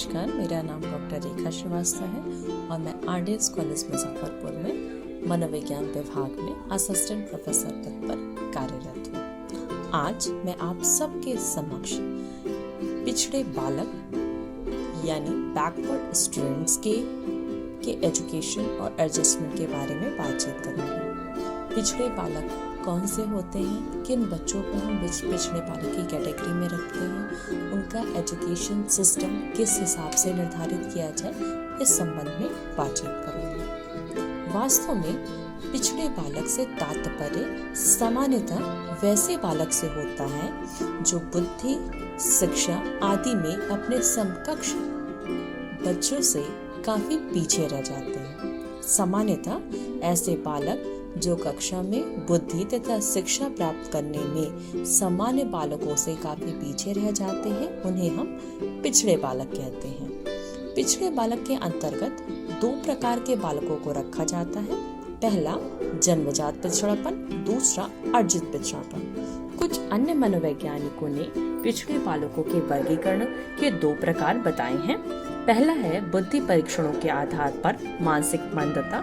नमस्कार, मेरा नाम डॉक्टर रेखा श्रीवास्तव है और मैं आरडीएस कॉलेज मुजफ्फरपुर में मनोविज्ञान विभाग में असिस्टेंट प्रोफेसर पद पर कार्यरत हूँ। आज मैं आप सबके समक्ष पिछड़े बालक यानी बैकवर्ड स्टूडेंट्स के एजुकेशन और एडजस्टमेंट के बारे में बातचीत करूँगी। पिछड़े बालक कौन से होते हैं, किन बच्चों को हम पिछड़े बालक की कैटेगरी में रखते हैं, उनका एजुकेशन सिस्टम किस हिसाब से निर्धारित किया जाए, इस संबंध में बातचीत करूँगी। वास्तव में पिछड़े बालक से तात्पर्य सामान्यतः वैसे बालक से होता है जो बुद्धि, शिक्षा आदि में अपने समकक्ष बच्चों से काफी पीछे रह जाते हैं। सामान्यतः ऐसे बालक जो कक्षा में बुद्धि तथा शिक्षा प्राप्त करने में सामान्य बालकों से काफी पीछे रह जाते हैं, उन्हें हम पिछड़े बालक कहते हैं। पिछड़े बालक के अंतर्गत दो प्रकार के बालकों को रखा जाता है। पहला जन्मजात पिछड़ापन, दूसरा अर्जित पिछड़ापन। कुछ अन्य मनोवैज्ञानिकों ने पिछड़े बालकों के वर्गीकरण के दो प्रकार बताए हैं। पहला है बुद्धि परीक्षणों के आधार पर मानसिक मंदता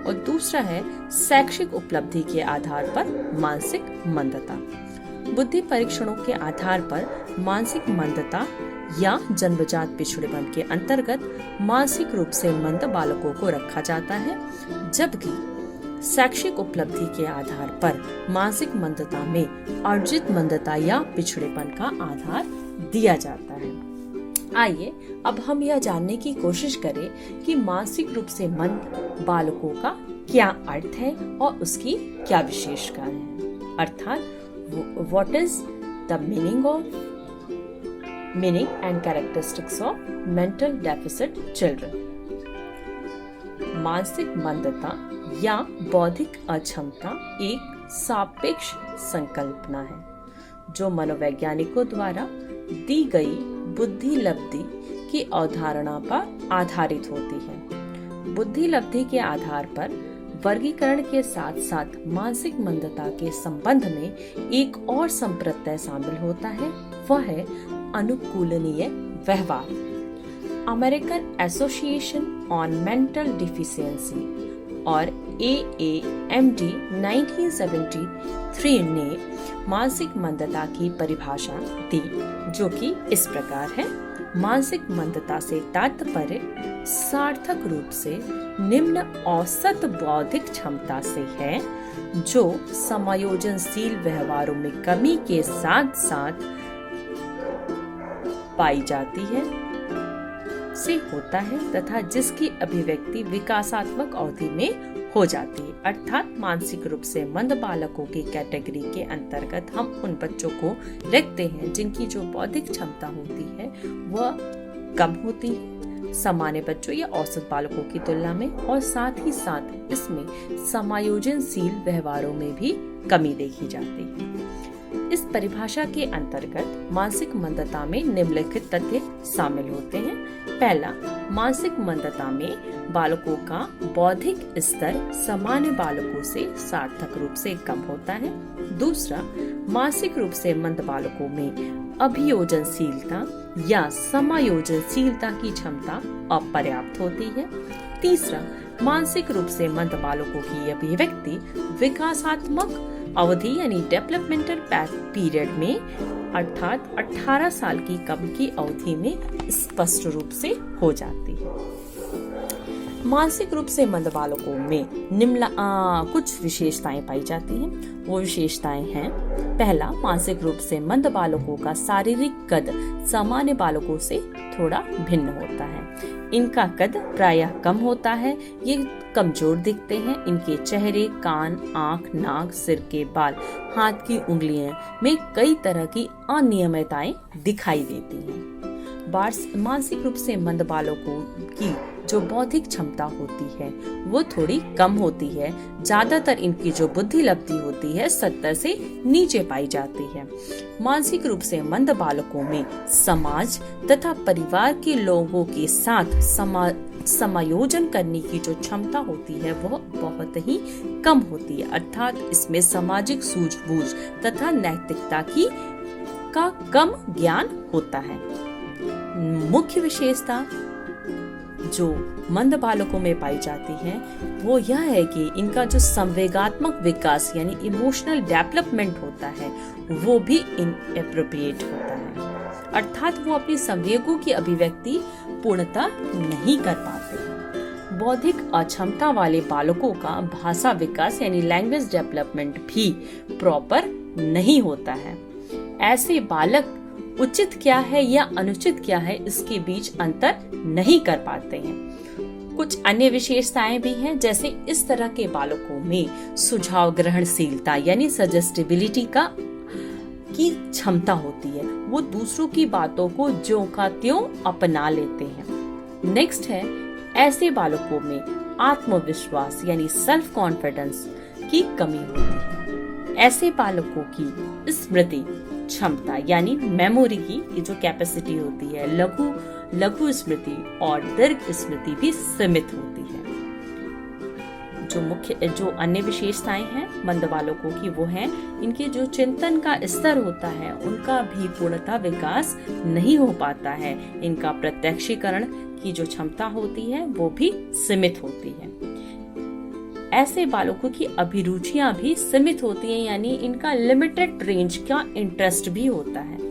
और दूसरा है शैक्षिक उपलब्धि के आधार पर मानसिक मंदता। बुद्धि परीक्षणों के आधार पर मानसिक मंदता या जन्मजात पिछड़ेपन के अंतर्गत मानसिक रूप से मंद बालकों को रखा जाता है, जबकि शैक्षिक उपलब्धि के आधार पर मानसिक मंदता में अर्जित मंदता या पिछड़ेपन का आधार दिया जाता है। आइए अब हम यह जानने की कोशिश करें कि मानसिक रूप से मंद बालकों का क्या अर्थ है और उसकी क्या विशेषता है। अर्थात what is the meaning and characteristics of mental deficit children. मानसिक मंदता या बौद्धिक अक्षमता एक सापेक्ष संकल्पना है जो मनोवैज्ञानिकों द्वारा दी गई बुद्धि लब्धि की अवधारणा पर आधारित होती है। बुद्धि लब्धि के आधार पर वर्गीकरण के साथ साथ मानसिक मंदता के संबंध में एक और संप्रत्यय शामिल होता है, वह है अनुकूलनीय व्यवहार। American association on mental deficiency और AAMD 1973 ने मानसिक मंदता की परिभाषा दी, जो कि इस प्रकार है। मानसिक मंदता से तात्पर्य सार्थक रूप से निम्न औसत बौद्धिक क्षमता से है, जो समायोजनशील व्यवहारों में कमी के साथ साथ पाई जाती है से होता है तथा जिसकी अभिव्यक्ति विकासात्मक अवधि में हो जाती है। अर्थात मानसिक रूप से मंद बालकों की कैटेगरी के अंतर्गत हम उन बच्चों को रखते हैं जिनकी जो बौद्धिक क्षमता होती है वह कम होती है सामान्य बच्चों या औसत बालकों की तुलना में, और साथ ही साथ इसमें समायोजनशील व्यवहारों में भी कमी देखी जाती है। इस परिभाषा के अंतर्गत मानसिक मंदता में निम्नलिखित तथ्य शामिल होते हैं। पहला, मानसिक मंदता में बालकों का बौद्धिक स्तर सामान्य बालकों से सार्थक रूप से कम होता है। दूसरा, मानसिक रूप से मंद बालकों में अभियोजनशीलता या समायोजनशीलता की क्षमता अपर्याप्त होती है। तीसरा, मानसिक रूप से मंद बालकों की अभिव्यक्ति विकासात्मक अवधि यानी डेवलपमेंटल पीरियड में अर्थात 18 साल की कम की अवधि में स्पष्ट रूप से हो जाती है। मानसिक रूप से मंद बालकों में निम्न कुछ विशेषताएं पाई जाती हैं। वो विशेषताएं हैं, पहला, मानसिक रूप से मंद बालकों का शारीरिक कद सामान्य बालकों से थोड़ा भिन्न होता है। इनका कद प्रायः कम होता है, ये कमजोर दिखते हैं। इनके चेहरे, कान, आँख, नाक, सिर के बाल, हाथ की उंगलियों में कई तरह की अनियमितताएं दिखाई देती हैं। मानसिक रूप से मंद बालकों की जो बौद्धिक क्षमता होती है वो थोड़ी कम होती है। ज्यादातर इनकी जो बुद्धि लब्धि होती है 70 से नीचे पाई जाती है। मानसिक रूप से मंद बालकों में समाज तथा परिवार के लोगों के साथ समायोजन करने की जो क्षमता होती है वह बहुत ही कम होती है। अर्थात इसमें सामाजिक सूझबूझ तथा नैतिकता का कम ज्ञान होता है। मुख्य विशेषता जो मंद बालकों में पाई जाती है वो यह है कि इनका जो संवेगात्मक विकास यानी इमोशनल डेवलपमेंट होता है वो भी इनएप्रोप्रिएट होता है, अर्थात वो अपनी संवेगों की अभिव्यक्ति पूर्णतः नहीं कर पाते। बौद्धिक अक्षमता वाले बालकों का भाषा विकास यानी लैंग्वेज डेवलपमेंट भी प्रॉपर नहीं होता है। ऐसे बालक उचित क्या है या अनुचित क्या है इसके बीच अंतर नहीं कर पाते हैं। कुछ अन्य विशेषताएं भी हैं, जैसे इस तरह के बालकों में सुझाव ग्रहणशीलता यानी सजेस्टिबिलिटी की क्षमता होती है, वो दूसरों की बातों को ज्यों का त्यों अपना लेते हैं। नेक्स्ट है, ऐसे बालकों में आत्मविश्वास यानी सेल्फ कॉन्फिडेंस की कमी होती है। ऐसे बालकों की स्मृति क्षमता यानी मेमोरी की जो कैपेसिटी होती है, लघु स्मृति और दीर्घ स्मृति भी सीमित होती है। जो अन्य विशेषताएं हैं मंद बालकों की वो है इनके जो चिंतन का स्तर होता है उनका भी पूर्णतः विकास नहीं हो पाता है। इनका प्रत्यक्षीकरण की जो क्षमता होती है वो भी सीमित होती है। ऐसे बालकों की अभिरुचियां भी सीमित होती हैं, यानी इनका लिमिटेड रेंज का इंटरेस्ट भी होता है।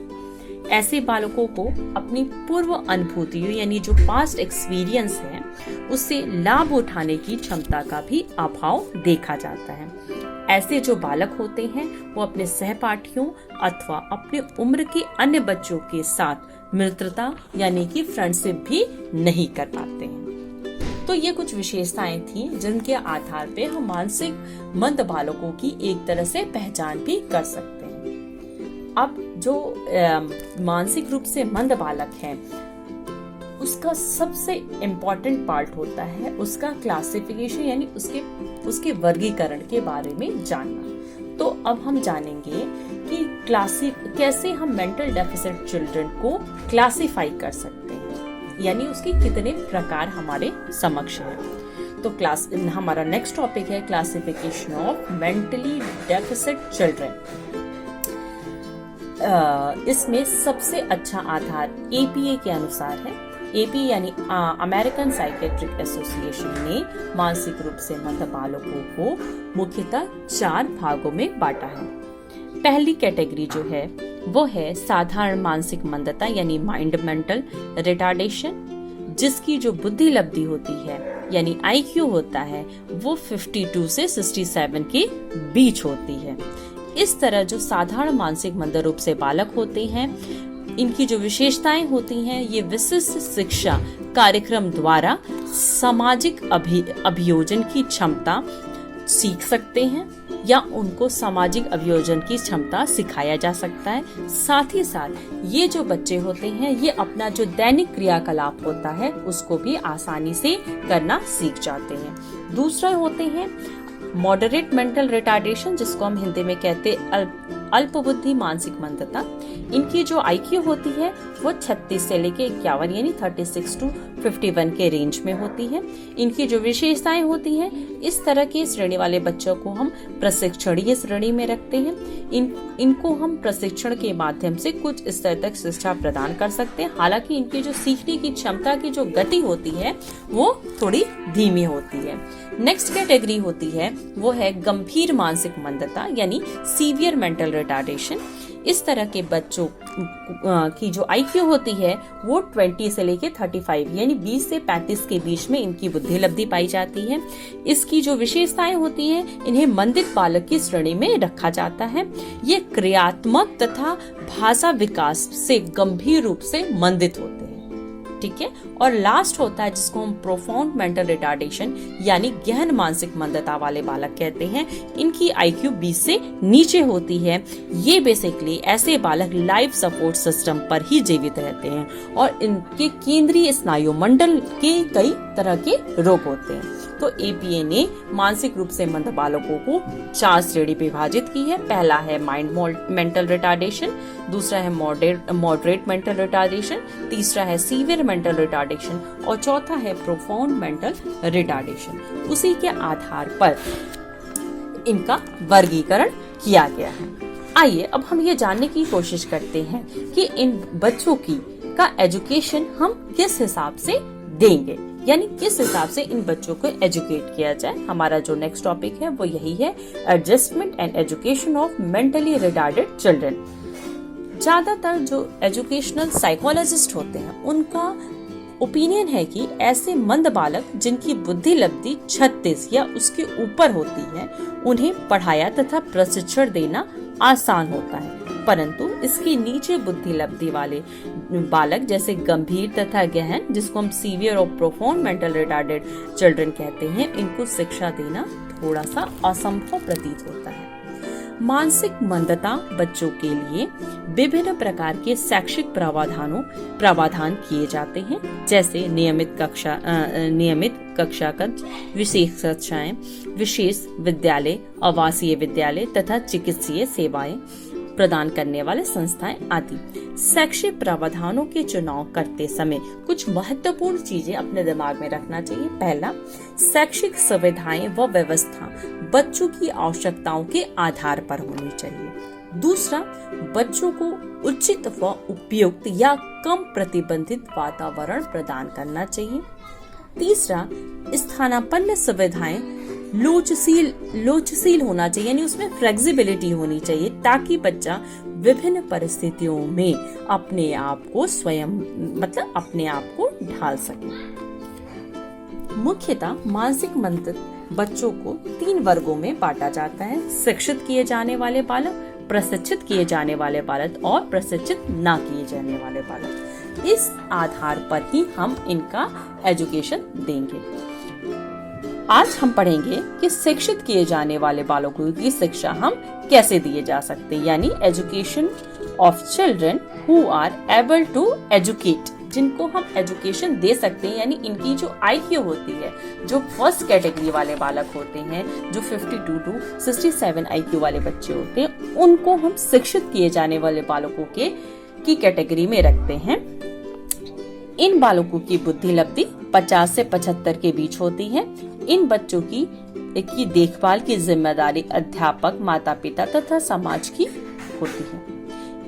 ऐसे बालकों को अपनी पूर्व अनुभूतियों यानी जो पास्ट एक्सपीरियंस है उससे लाभ उठाने की क्षमता का भी अभाव देखा जाता है। ऐसे जो बालक होते हैं वो अपने सहपाठियों अथवा अपने उम्र के अन्य बच्चों के साथ मित्रता यानी कि फ्रेंडशिप भी नहीं कर पाते हैं। तो ये कुछ विशेषताएं थी जिनके आधार पे हम मानसिक मंद बालकों की एक तरह से पहचान भी कर सकते हैं। अब जो मानसिक रूप से मंद बालक है उसका सबसे इम्पोर्टेंट पार्ट होता है उसका क्लासिफिकेशन यानी उसके वर्गीकरण के बारे में जानना। तो अब हम जानेंगे कि कैसे हम मेंटल डेफिसिट चिल्ड्रन को क्लासिफाई कर सकते हैं, यानी उसके कितने प्रकार हमारे समक्ष है। तो हमारा नेक्स्ट टॉपिक है classification of mentally deficit children. इसमें सबसे अच्छा आधार APA के अनुसार है। APA यानी अमेरिकन साइकेट्रिक एसोसिएशन ने मानसिक रूप से मंद बालकों को मुख्यतः 4 भागों में बांटा है। पहली कैटेगरी जो है वो है साधारण मानसिक मंदता यानी माइंड मेंटल रिटार्डेशन, जिसकी जो बुद्धि लब्धि होती है यानी IQ होता है वो 52 से 67 के बीच होती है। इस तरह जो साधारण मानसिक मंद रूप से बालक होते हैं इनकी जो विशेषताएं होती हैं ये विशिष्ट शिक्षा कार्यक्रम द्वारा सामाजिक अभियोजन की क्षमता सीख सकते हैं या उनको सामाजिक अभियोजन की क्षमता सिखाया जा सकता है। साथ ही साथ ये जो बच्चे होते हैं ये अपना जो दैनिक क्रियाकलाप होता है उसको भी आसानी से करना सीख जाते हैं। दूसरा होते हैं मॉडरेट मेंटल रिटार्डेशन, जिसको हम हिंदी में कहते अल्पबुद्धि मानसिक मंदता। इनकी जो IQ होती है वो 36 से लेके 51 यानी 36 to 51 के रेंज में होती है। इनकी जो विशेषताएं होती हैं इस तरह के श्रेणी वाले बच्चों को हम प्रशिक्षणीय श्रेणी में रखते हैं। इनको हम प्रशिक्षण के माध्यम से कुछ स्तर तक शिक्षा प्रदान कर सकते हैं। हालांकि इनकी जो सीखने की क्षमता की जो गति होती है वो थोड़ी धीमी होती है। नेक्स्ट कैटेगरी होती है वो है गंभीर मानसिक मंदता यानी सीवियर मेंटल रिटार्डेशन। इस तरह के बच्चों की जो IQ होती है वो 20 से लेके 35 यानी 20 से 35 के बीच में इनकी बुद्धि लब्धि पाई जाती है। इसकी जो विशेषताएं होती हैं इन्हें मंदित बालक की श्रेणी में रखा जाता है। ये क्रियात्मक तथा भाषा विकास से गंभीर रूप से मंदित होते हैं। ठीक है, और लास्ट होता है जिसको हम प्रोफाउंड मेंटल रिटार्डेशन यानी गहन मानसिक मंदता वाले बालक कहते हैं। इनकी IQ 20 से नीचे होती है। ये बेसिकली ऐसे बालक लाइफ सपोर्ट सिस्टम पर ही जीवित रहते हैं और इनके केंद्रीय स्नायु मंडल के कई तरह के रोग होते हैं। तो APA ने मानसिक रूप से मंद बालकों को 4 श्रेणी विभाजित की है। पहला है माइंड मेंटल रिटार्डेशन, दूसरा है मॉडरेट मेंटल रिटार्डेशन, तीसरा है सीवियर मेंटल रिटार्डेशन और चौथा है प्रोफाउंड मेंटल रिटार्डेशन। उसी के आधार पर इनका वर्गीकरण किया गया है। आइए अब हम ये जानने की कोशिश करते हैं कि इन बच्चों की का एजुकेशन हम किस हिसाब से देंगे, यानी किस हिसाब से इन बच्चों को एजुकेट किया जाए। हमारा जो नेक्स्ट टॉपिक है वो यही है, adjustment and education of mentally retarded children. ज्यादातर जो एजुकेशनल साइकोलॉजिस्ट होते हैं उनका ओपिनियन है कि ऐसे मंद बालक जिनकी बुद्धि लब्धि 36 या उसके ऊपर होती है, उन्हें पढ़ाया तथा प्रशिक्षण देना आसान होता है, परंतु इसकी नीचे बुद्धि लब्धि वाले बालक जैसे गंभीर तथा गहन, जिसको हम सीवियर और प्रोफाउंड मेंटल रिटार्डेड चिल्ड्रन कहते हैं, इनको शिक्षा देना थोड़ा सा असंभव प्रतीत होता है। मानसिक मंदता बच्चों के लिए विभिन्न प्रकार के शैक्षिक प्रावधान किए जाते हैं, जैसे नियमित कक्षा कक्ष, विशेष कक्षाएं, विशेष विद्यालय, आवासीय विद्यालय तथा चिकित्सीय सेवाएं प्रदान करने वाले संस्थाएं आदि। शैक्षिक प्रावधानों के चुनाव करते समय कुछ महत्वपूर्ण चीजें अपने दिमाग में रखना चाहिए। पहला, शैक्षिक सुविधाएं व व्यवस्था बच्चों की आवश्यकताओं के आधार पर होनी चाहिए। दूसरा, बच्चों को उचित व उपयुक्त या कम प्रतिबंधित वातावरण प्रदान करना चाहिए। तीसरा, स्थानापन्न सुविधाएं लोचशील होना चाहिए, यानी उसमें फ्लेक्सिबिलिटी होनी चाहिए, ताकि बच्चा विभिन्न परिस्थितियों में अपने आप को ढाल सके। मुख्यतः मानसिक मंद बच्चों को 3 वर्गों में बांटा जाता है: शिक्षित किए जाने वाले बालक, प्रशिक्षित किए जाने वाले बालक और प्रशिक्षित ना किए जाने वाले बालक। इस आधार पर ही हम इनका एजुकेशन देंगे। आज हम पढ़ेंगे कि शिक्षित किए जाने वाले बालकों की शिक्षा हम कैसे दिए जा सकते हैं, यानी education of children who are able to educate, जिनको हम एजुकेशन दे सकते हैं, यानी इनकी जो IQ होती है, जो फर्स्ट कैटेगरी वाले बालक होते हैं, जो 52 to 67 IQ वाले बच्चे होते हैं, उनको हम शिक्षित किए जाने वाले बालकों की कैटेगरी में रखते हैं। इन बालकों की बुद्धि लब्धि 50 से 75 के बीच होती है। इन बच्चों की देखभाल की जिम्मेदारी अध्यापक, माता पिता तथा समाज की होती है।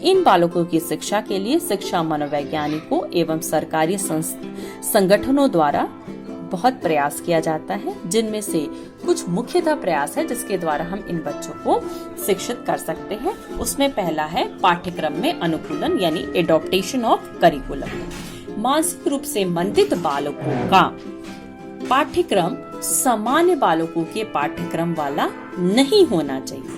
इन बालकों की शिक्षा के लिए शिक्षा मनोवैज्ञानिकों एवं सरकारी संगठनों द्वारा बहुत प्रयास किया जाता है, जिनमें से कुछ मुख्यतः प्रयास है जिसके द्वारा हम इन बच्चों को शिक्षित कर सकते हैं। उसमें पहला है पाठ्यक्रम में अनुकूलन, यानी एडॉप्टेशन ऑफ करिकुलम। मानसिक रूप से मंदित बालकों का पाठ्यक्रम सामान्य बालकों के पाठ्यक्रम वाला नहीं होना चाहिए।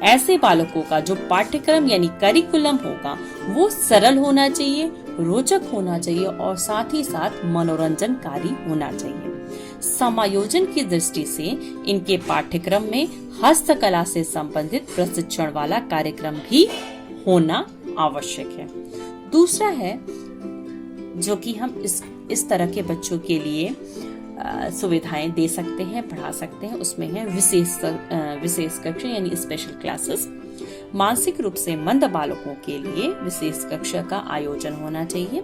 ऐसे बालकों का जो पाठ्यक्रम यानी करिकुलम होगा वो सरल होना चाहिए, रोचक होना चाहिए और साथ ही साथ मनोरंजनकारी होना चाहिए। समायोजन की दृष्टि से इनके पाठ्यक्रम में हस्तकला से संबंधित प्रशिक्षण वाला कार्यक्रम भी होना आवश्यक है। दूसरा है जो कि हम इस तरह के बच्चों के लिए सुविधाएं दे सकते हैं, पढ़ा सकते हैं, उसमें है विशेष कक्षा यानी स्पेशल क्लासेस। मानसिक रूप से मंद बालकों के लिए विशेष कक्षा का आयोजन होना चाहिए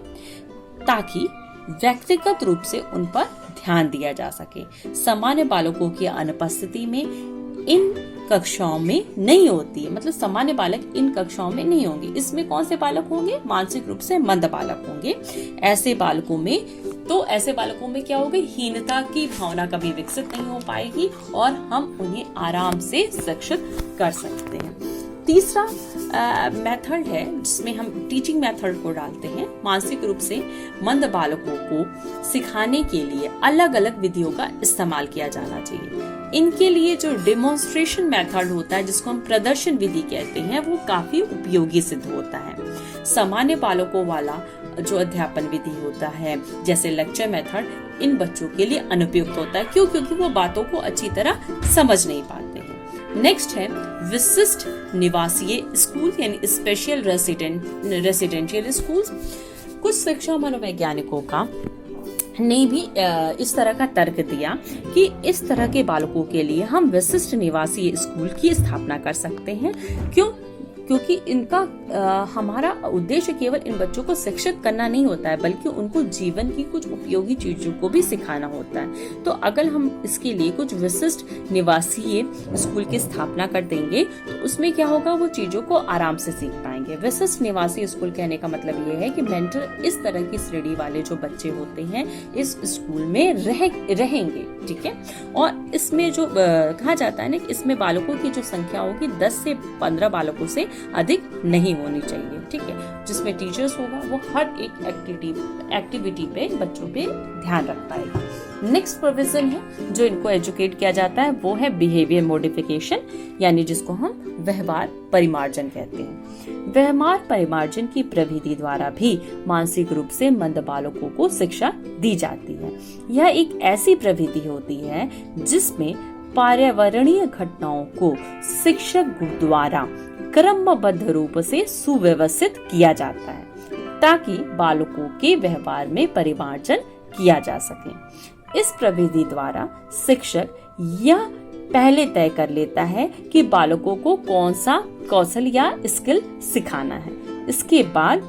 ताकि व्यक्तिगत रूप से उन पर ध्यान दिया जा सके। सामान्य बालकों की अनुपस्थिति में इन कक्षाओं में नहीं होती है, मतलब सामान्य बालक इन कक्षाओं में नहीं होंगे। इसमें कौन से बालक होंगे? मानसिक रूप से मंद बालक होंगे। ऐसे बालकों में क्या होगा? हीनता की भावना कभी विकसित नहीं हो पाएगी और हम उन्हें आराम से शिक्षित कर सकते हैं। तीसरा मेथड है जिसमें हम टीचिंग मेथड को डालते हैं। मानसिक रूप से मंद बालकों को सिखाने के लिए अलग अलग विधियों का इस्तेमाल किया जाना चाहिए। इनके लिए जो डेमोन्स्ट्रेशन मेथड होता है, जिसको हम प्रदर्शन विधि कहते हैं, वो काफी उपयोगी सिद्ध होता है। सामान्य बालकों वाला जो अध्यापन विधि होता है जैसे लेक्चर मेथड, इन बच्चों के लिए अनुपयुक्त होता है। क्यों? क्योंकि वो बातों को अच्छी तरह समझ नहीं पाते हैं। नेक्स्ट है विशिष्ट निवासीय स्कूल यानी स्पेशल रेसिडेंशियल स्कूल। कुछ शिक्षा मनोवैज्ञानिकों का ने भी इस तरह का तर्क दिया कि इस तरह के बालकों के लिए हम विशिष्ट निवासीय स्कूल की स्थापना कर सकते हैं। क्यों? क्योंकि इनका हमारा उद्देश्य केवल इन बच्चों को शिक्षित करना नहीं होता है, बल्कि उनको जीवन की कुछ उपयोगी चीजों को भी सिखाना होता है। तो अगर हम इसके लिए कुछ विशिष्ट निवासीय स्कूल की स्थापना कर देंगे तो उसमें क्या होगा, वो चीजों को आराम से सीख पाएंगे। विशिष्ट निवासी स्कूल कहने का मतलब ये है कि मेंटर इस तरह की श्रेणी वाले जो बच्चे होते हैं इस स्कूल में रहेंगे, ठीक है। और इसमें जो कहा जाता है ना, इसमें बालकों की जो संख्या होगी 10 से 15 बालकों से अधिक नहीं होनी चाहिए, ठीक है। जिसमें टीचर्स होगा वो हर एक एक्टिविटी पे बच्चों पे ध्यान रख पाएगा। नेक्स्ट प्रोविजन है जो इनको एजुकेट किया जाता है वो है बिहेवियर मॉडिफिकेशन, यानी जिसको हम व्यवहार परिमार्जन कहते हैं। व्यवहार परिमार्जन की प्रविधि द्वारा भी मानसिक रूप से मंद बालकों को शिक्षा दी जाती है। यह एक ऐसी प्रविधि होती है जिसमें पर्यावरणीय घटनाओं को शिक्षक द्वारा क्रमबद्ध रूप से सुव्यवस्थित किया जाता है ताकि बालकों के व्यवहार में परिमार्जन किया जा सके। इस प्रविधि द्वारा शिक्षक यह पहले तय कर लेता है कि बालकों को कौन सा कौशल या स्किल सिखाना है। इसके बाद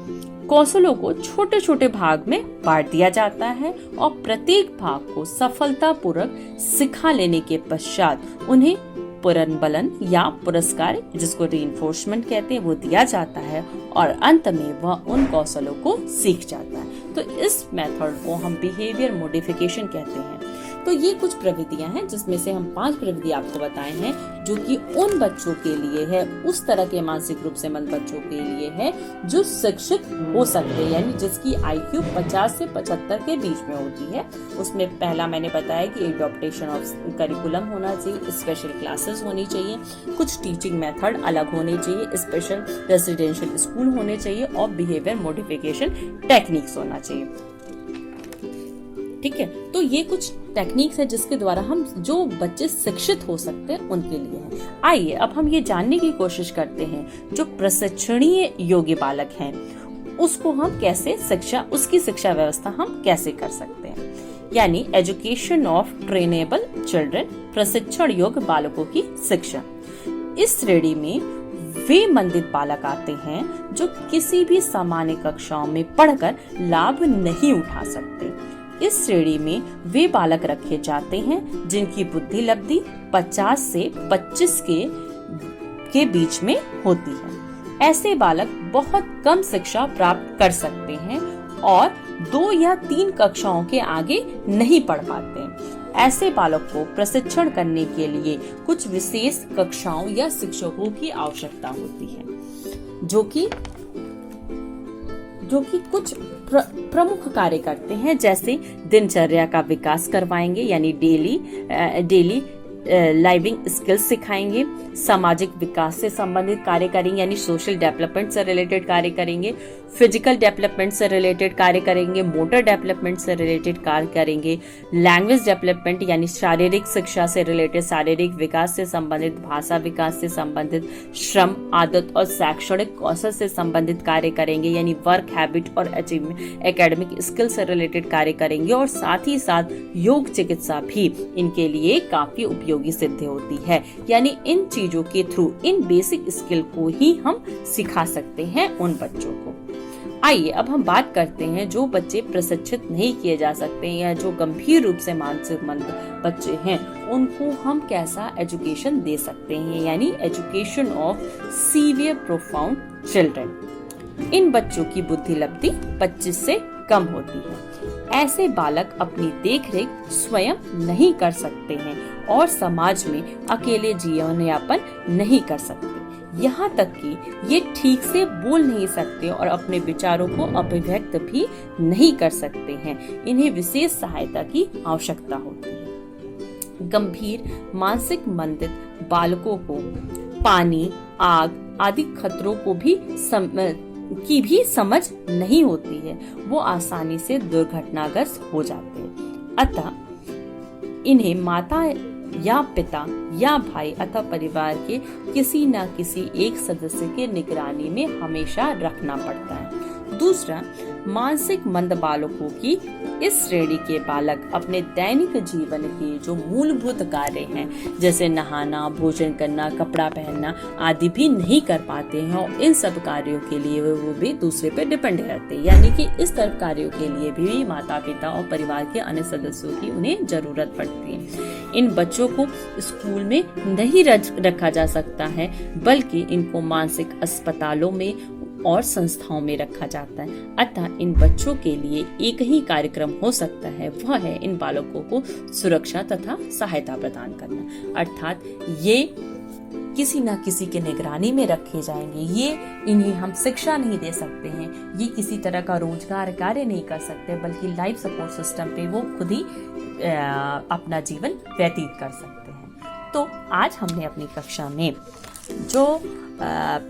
कौशलों को छोटे छोटे भाग में बांट दिया जाता है और प्रत्येक भाग को सफलतापूर्वक सिखा लेने के पश्चात उन्हें पुनर्बलन या पुरस्कार, जिसको रीइंफोर्समेंट कहते हैं, वो दिया जाता है और अंत में वह उन कौशलों को सीख जाता है। तो इस मेथड को हम बिहेवियर मॉडिफिकेशन कहते हैं। तो ये कुछ प्रविधियां हैं जिसमें से हम 5 प्रविधि आपको बताए हैं जो कि उन बच्चों के लिए है, उस तरह के मानसिक रूप से मंद बच्चों के लिए है जो शिक्षित हो सकते हैं, यानी जिसकी IQ 50 से 75 के बीच में होती है। उसमें पहला मैंने बताया कि एडॉप्टेशन ऑफ करिकुलम होना चाहिए, स्पेशल क्लासेस होनी चाहिए, कुछ टीचिंग मेथड अलग होने चाहिए, स्पेशल रेसिडेंशियल स्कूल होने चाहिए और बिहेवियर मॉडिफिकेशन टेक्निक्स होना चाहिए, ठीक है। तो ये कुछ टेक्निक्स है जिसके द्वारा हम जो बच्चे शिक्षित हो सकते हैं उनके लिए है। आइए अब हम ये जानने की कोशिश करते हैं जो प्रशिक्षणीय योग्य बालक हैं उसको हम कैसे उसकी शिक्षा व्यवस्था हम कैसे कर सकते हैं, यानी एजुकेशन ऑफ ट्रेनेबल चिल्ड्रन, प्रशिक्षण योग्य बालकों की शिक्षा। इस श्रेणी में वे मंदित बालक आते हैं जो किसी भी सामान्य कक्षाओं में पढ़कर लाभ नहीं उठा सकते। इस श्रेणी में वे बालक रखे जाते हैं जिनकी बुद्धि लब्धि 50 से 25 के बीच में होती है। ऐसे बालक बहुत कम शिक्षा प्राप्त कर सकते हैं और 2 या 3 कक्षाओं के आगे नहीं पढ़ पाते। ऐसे बालक को प्रशिक्षण करने के लिए कुछ विशेष कक्षाओं या शिक्षकों की आवश्यकता होती है जो कि कुछ प्रमुख कार्य करते हैं, जैसे दिनचर्या का विकास करवाएंगे, यानी डेली लाइविंग स्किल्स सिखाएंगे, सामाजिक विकास से संबंधित कार्य करेंगे, यानी सोशल डेवलपमेंट से रिलेटेड कार्य करेंगे, फिजिकल डेवलपमेंट से रिलेटेड कार्य करेंगे, मोटर डेवलपमेंट से रिलेटेड कार्य करेंगे, लैंग्वेज डेवलपमेंट यानी शारीरिक शिक्षा से रिलेटेड शारीरिक विकास से संबंधित, भाषा विकास से संबंधित, श्रम आदत और शैक्षणिक कौशल से संबंधित कार्य करेंगे, यानी वर्क हैबिट और एकेडमिक स्किल से रिलेटेड कार्य करेंगे। और साथ ही साथ योग चिकित्सा भी इनके लिए काफी उपयोगी सिद्ध होती है, यानी इन चीजों के थ्रू इन बेसिक स्किल को ही हम सिखा सकते हैं उन बच्चों को। आइए अब हम बात करते हैं जो बच्चे प्रशिक्षित नहीं किए जा सकते या जो गंभीर रूप से मानसिक मंद बच्चे हैं उनको हम कैसा एजुकेशन दे सकते हैं, यानी education of severe profound children. इन बच्चों की बुद्धि लब्धि 25 से कम होती है। ऐसे बालक अपनी देखरेख स्वयं नहीं कर सकते हैं और समाज में अकेले जीवन यापन नहीं कर सकते, यहाँ तक कि ये ठीक से बोल नहीं सकते और अपने विचारों को अभिव्यक्त भी नहीं कर सकते हैं। इन्हें विशेष सहायता की आवश्यकता होती है। गंभीर मानसिक मंदित बालकों को पानी, आग आदि खतरों को की भी समझ नहीं होती है, वो आसानी से दुर्घटनाग्रस्त हो जाते हैं। अतः इन्हें माता या पिता या भाई अथवा परिवार के किसी न किसी एक सदस्य के निगरानी में हमेशा रखना पड़ता है। दूसरा, मानसिक मंद बालकों की इस श्रेणी के बालक अपने दैनिक जीवन के जो मूलभूत कार्य हैं, जैसे नहाना, भोजन करना, कपड़ा पहनना आदि भी नहीं कर पाते हैं और इन सब कार्यों के लिए वो भी दूसरे पे डिपेंड रहते हैं। यानी कि इस तरह कार्यों के लिए भी माता पिता और परिवार के अन्य सदस्यों की उन्हें जरूरत पड़ती है। इन बच्चों को स्कूल में नहीं रखा जा सकता है, बल्कि इनको मानसिक अस्पतालों में और संस्थाओं में रखा जाता है। अतः इन बच्चों के लिए एक ही कार्यक्रम हो सकता है, वह है इन बालकों को सुरक्षा तथा सहायता प्रदान करना। अर्थात ये किसी न किसी के निगरानी में रखे जाएंगे। ये इन्हें हम शिक्षा नहीं दे सकते हैं, ये किसी तरह का रोजगार कार्य नहीं कर सकते, बल्कि लाइफ सपोर्ट सिस्टम पे वो खुद ही अपना जीवन व्यतीत कर सकते हैं। तो आज हमने अपनी कक्षा में जो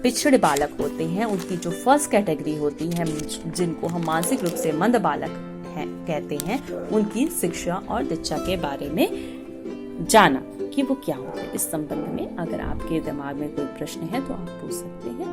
पिछड़े बालक होते हैं, उनकी जो फर्स्ट कैटेगरी होती है, जिनको हम मानसिक रूप से मंद बालक कहते हैं, उनकी शिक्षा और दीक्षा के बारे में जाना कि वो क्या होते हैं। इस संबंध में अगर आपके दिमाग में कोई प्रश्न है तो आप पूछ सकते हैं।